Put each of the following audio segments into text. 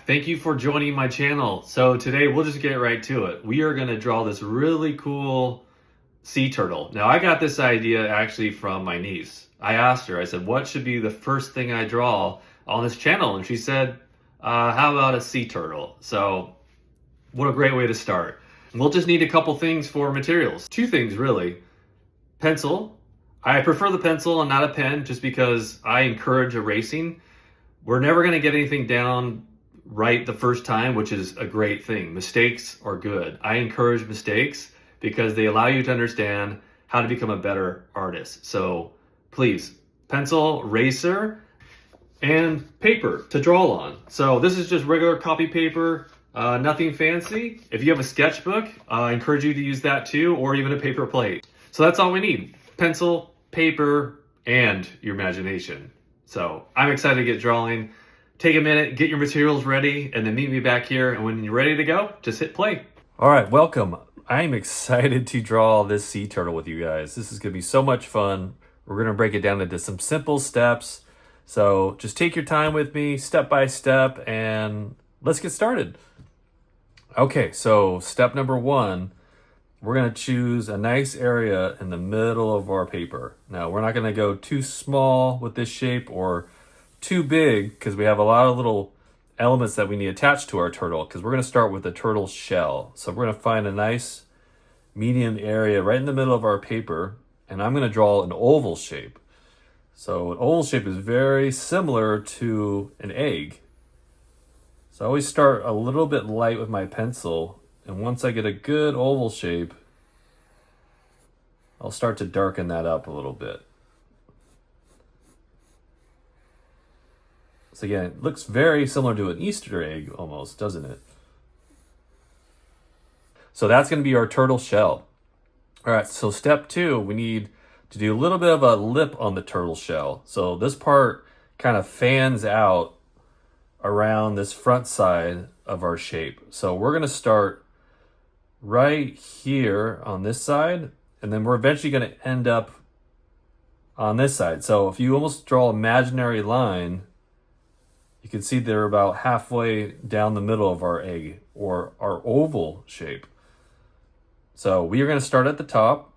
Thank you for joining my channel. So today we'll just get right to it. We are going to draw this really cool sea turtle. Now I got this idea actually from my niece. I asked her, I said, what should be the first thing I draw on this channel? And she said, how about a sea turtle? So what a great way to start. We'll just need a couple things for materials. Two things really. Pencil. I prefer the pencil and not a pen just because I encourage erasing. We're never going to get anything down right the first time, which is a great thing. Mistakes are good. I encourage mistakes because they allow you to understand how to become a better artist. So please, pencil, eraser, and paper to draw on. So this is just regular copy paper, nothing fancy. If you have a sketchbook, I encourage you to use that too, or even a paper plate. So that's all we need. Pencil, paper, and your imagination. So I'm excited to get drawing. Take a minute, get your materials ready, and then meet me back here. And when you're ready to go, just hit play. All right, welcome. I'm excited to draw this sea turtle with you guys. This is gonna be so much fun. We're gonna break it down into some simple steps. So just take your time with me, step by step, and let's get started. Okay, so step number one, we're gonna choose a nice area in the middle of our paper. Now, we're not gonna go too small with this shape or too big because we have a lot of little elements that we need attached to our turtle because we're going to start with the turtle shell. So we're going to find a nice medium area right in the middle of our paper, and I'm going to draw an oval shape. So an oval shape is very similar to an egg. So I always start a little bit light with my pencil, and once I get a good oval shape, I'll start to darken that up a little bit. So again, it looks very similar to an Easter egg almost, doesn't it? So that's going to be our turtle shell. All right, so step two, we need to do a little bit of a lip on the turtle shell. So this part kind of fans out around this front side of our shape. So we're going to start right here on this side, and then we're eventually going to end up on this side. So if you almost draw an imaginary line, you can see they're about halfway down the middle of our egg or our oval shape. So we are going to start at the top,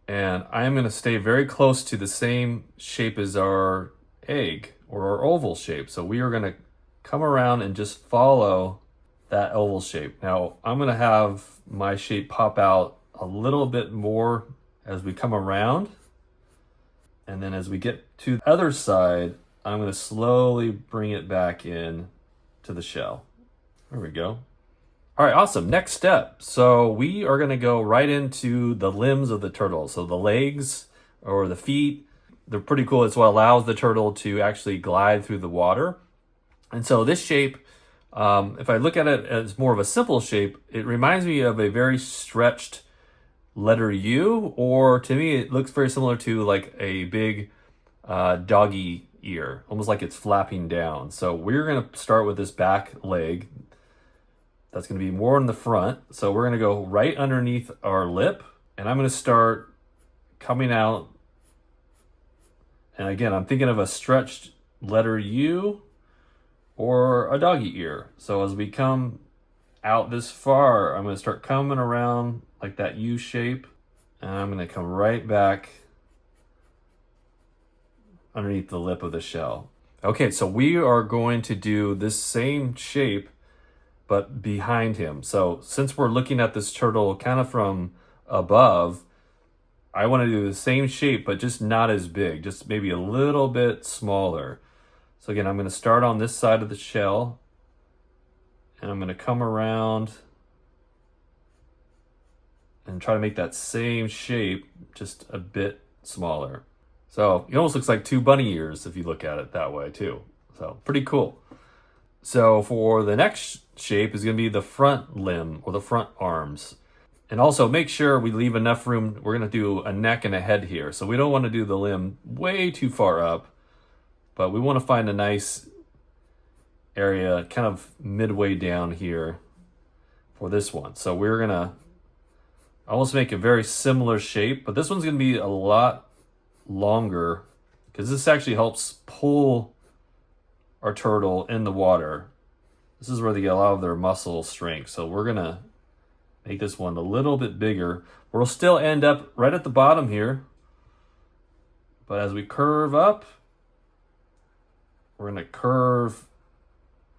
and I'm going to stay very close to the same shape as our egg or our oval shape. So we are going to come around and just follow that oval shape. Now I'm going to have my shape pop out a little bit more as we come around. And then as we get to the other side, I'm going to slowly bring it back in to the shell. There we go. All right, awesome. Next step. So we are going to go right into the limbs of the turtle. So the legs or the feet, they're pretty cool. It's what allows the turtle to actually glide through the water. And so this shape, if I look at it as more of a simple shape, it reminds me of a very stretched letter U, or to me, it looks very similar to like a big doggy ear, almost like it's flapping down. So we're going to start with this back leg. That's going to be more in the front. So we're going to go right underneath our lip, and I'm going to start coming out. And again, I'm thinking of a stretched letter U or a doggy ear. So as we come out this far, I'm going to start coming around like that U shape, and I'm going to come right back underneath the lip of the shell. Okay, so we are going to do this same shape, but behind him. So since we're looking at this turtle kind of from above, I want to do the same shape, but just not as big, just maybe a little bit smaller. So again, I'm going to start on this side of the shell, and I'm going to come around and try to make that same shape just a bit smaller. So it almost looks like two bunny ears if you look at it that way too. So pretty cool. So for the next shape is going to be the front limb or the front arms. And also make sure we leave enough room. We're going to do a neck and a head here. So we don't want to do the limb way too far up, but we want to find a nice area kind of midway down here for this one. So we're going to almost make a very similar shape, but this one's going to be a lot longer because this actually helps pull our turtle in the water. This is where they get a lot of their muscle strength. So we're gonna make this one a little bit bigger. We'll still end up right at the bottom here. But as we curve up, we're gonna curve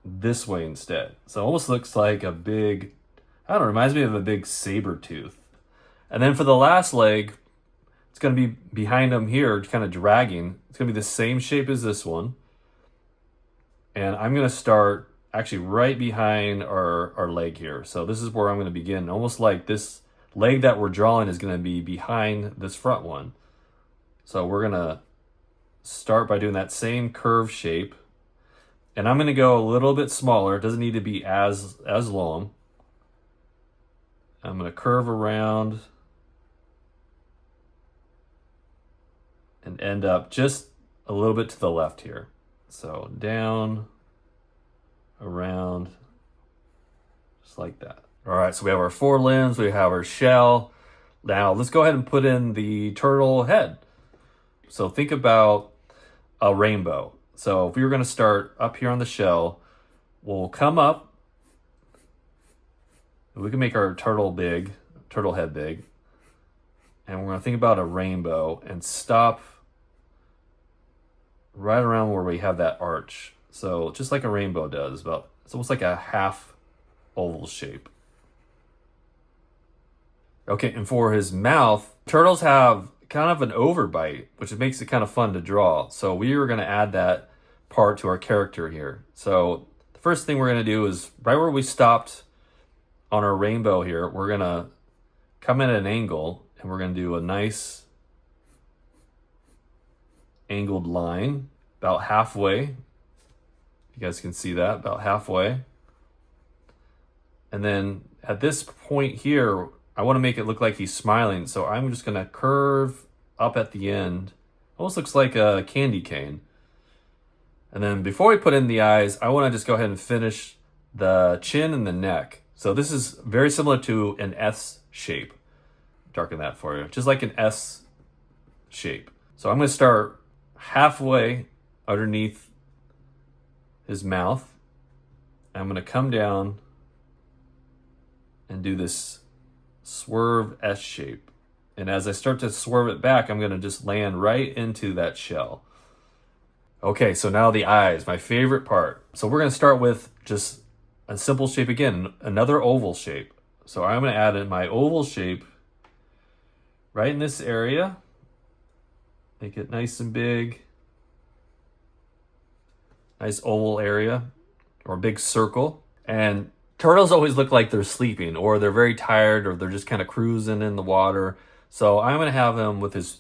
this way instead. So it almost looks like a big, I don't know, reminds me of a big saber tooth. And then for the last leg, it's gonna be behind them here, kind of dragging. It's gonna be the same shape as this one. And I'm gonna start actually right behind our leg here. So this is where I'm gonna begin. Almost like this leg that we're drawing is gonna be behind this front one. So we're gonna start by doing that same curve shape. And I'm gonna go a little bit smaller. It doesn't need to be as long. I'm gonna curve around and end up just a little bit to the left here. So down, around, just like that. All right, so we have our forelimbs, we have our shell. Now let's go ahead and put in the turtle head. So think about a rainbow. So if we were gonna start up here on the shell, we'll come up, we can make our turtle head big, and we're gonna think about a rainbow and stop right around where we have that arch. So just like a rainbow does, but it's almost like a half oval shape. Okay, and for his mouth, turtles have kind of an overbite, which makes it kind of fun to draw. So we are gonna add that part to our character here. So the first thing we're gonna do is right where we stopped on our rainbow here, we're gonna come at an angle and we're gonna do a nice angled line about halfway. You guys can see that, about halfway. And then at this point here, I want to make it look like he's smiling. So I'm just gonna curve up at the end. Almost looks like a candy cane. And then before we put in the eyes, I want to just go ahead and finish the chin and the neck. So this is very similar to an S shape. Darken that for you, just like an S shape. So I'm gonna start halfway underneath his mouth. I'm gonna come down and do this swerve S shape. And as I start to swerve it back, I'm gonna just land right into that shell. Okay, so now the eyes, my favorite part. So we're gonna start with just a simple shape again, another oval shape. So I'm gonna add in my oval shape right in this area. Make it nice and big. Nice oval area or big circle. And turtles always look like they're sleeping or they're very tired or they're just kind of cruising in the water. So I'm gonna have him with his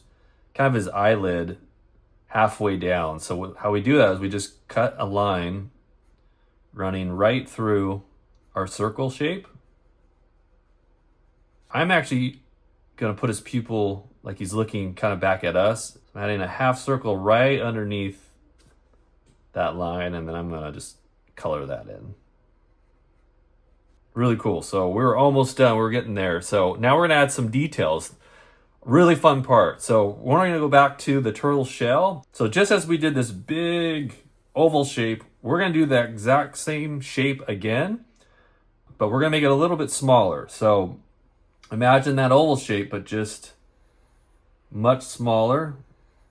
kind of his eyelid halfway down. So how we do that is we just cut a line running right through our circle shape. I'm actually gonna put his pupil like he's looking kind of back at us. I'm adding a half circle right underneath that line, and then I'm gonna just color that in. Really cool. So we're almost done, we're getting there. So now we're gonna add some details. Really fun part. So we're going to go back to the turtle shell. So just as we did this big oval shape, we're going to do the exact same shape again, but we're going to make it a little bit smaller. So imagine that oval shape, but just much smaller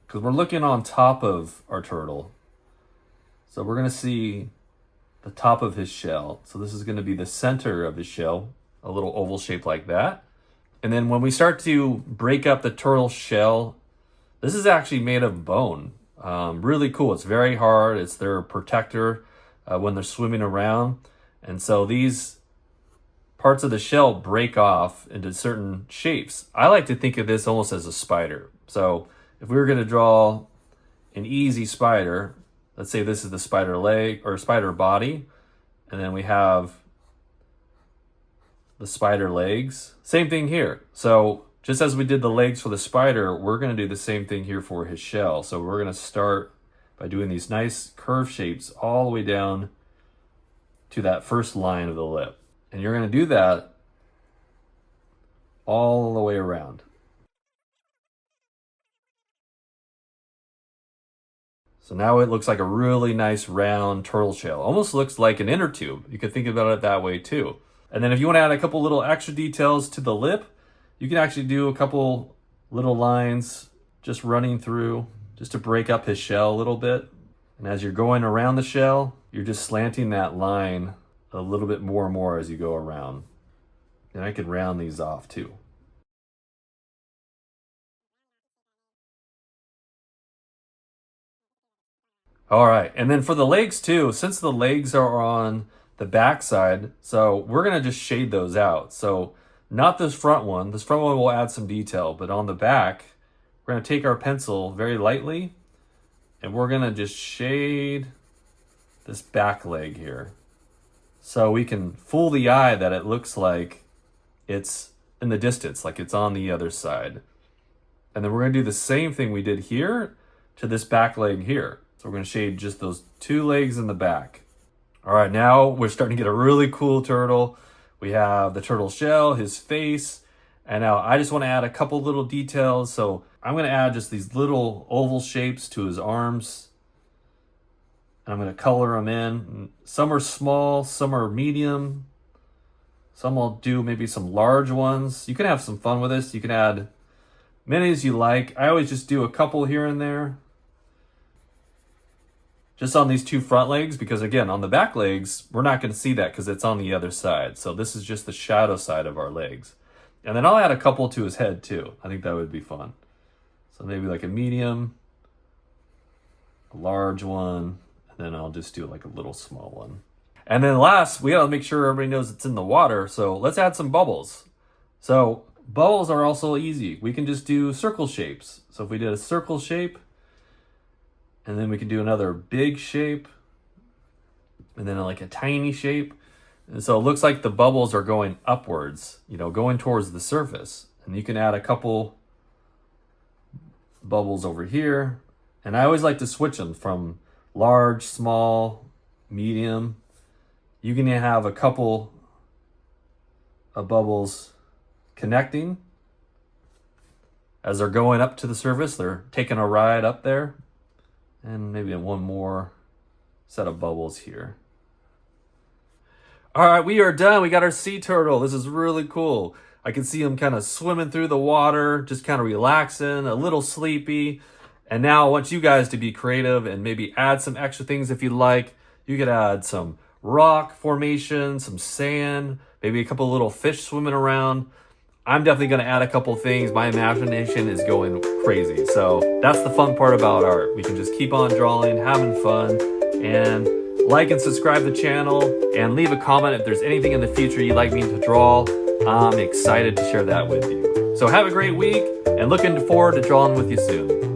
because we're looking on top of our turtle. So we're going to see the top of his shell. So this is going to be the center of his shell, a little oval shape like that. And then when we start to break up the turtle shell, this is actually made of bone. Really cool. It's very hard. It's their protector when they're swimming around. And so these parts of the shell break off into certain shapes. I like to think of this almost as a spider. So if we were going to draw an easy spider, let's say this is the spider leg or spider body, and then we have the spider legs. Same thing here. So just as we did the legs for the spider, we're going to do the same thing here for his shell. So we're going to start by doing these nice curve shapes all the way down to that first line of the lip. And you're going to do that all the way around. So now it looks like a really nice round turtle shell. Almost looks like an inner tube. You could think about it that way too. And then if you want to add a couple little extra details to the lip, you can actually do a couple little lines just running through just to break up his shell a little bit. And as you're going around the shell, you're just slanting that line a little bit more and more as you go around. And I can round these off too. All right, and then for the legs too, since the legs are on the back side, so we're gonna just shade those out. So not this front one. This front one will add some detail, but on the back, we're gonna take our pencil very lightly and we're gonna just shade this back leg here. So we can fool the eye that it looks like it's in the distance, like it's on the other side. And then we're gonna do the same thing we did here to this back leg here. So we're gonna shade just those two legs in the back. All right, now we're starting to get a really cool turtle. We have the turtle shell, his face, and now I just wanna add a couple little details. So I'm gonna add just these little oval shapes to his arms. And I'm gonna color them in. Some are small, some are medium. Some I'll do maybe some large ones. You can have some fun with this. You can add many as you like. I always just do a couple here and there. Just on these two front legs, because again, on the back legs, we're not gonna see that because it's on the other side. So this is just the shadow side of our legs. And then I'll add a couple to his head too. I think that would be fun. So maybe like a medium, a large one, and then I'll just do like a little small one. And then last, we gotta make sure everybody knows it's in the water. So let's add some bubbles. So bubbles are also easy. We can just do circle shapes. So if we did a circle shape, and then we can do another big shape, and then like a tiny shape. And so it looks like the bubbles are going upwards, you know, going towards the surface. And you can add a couple bubbles over here. And I always like to switch them from large, small, medium. You can have a couple of bubbles connecting as they're going up to the surface. They're taking a ride up there. And maybe one more set of bubbles here. All right, we are done. We got our sea turtle. This is really cool. I can see him kind of swimming through the water, just kind of relaxing, a little sleepy. And now I want you guys to be creative and maybe add some extra things if you like. You could add some rock formation, some sand, maybe a couple little fish swimming around. I'm definitely going to add a couple things. My imagination is going crazy. So that's the fun part about art. We can just keep on drawing, having fun, and like and subscribe to the channel and leave a comment if there's anything in the future you'd like me to draw. I'm excited to share that with you. So have a great week and looking forward to drawing with you soon.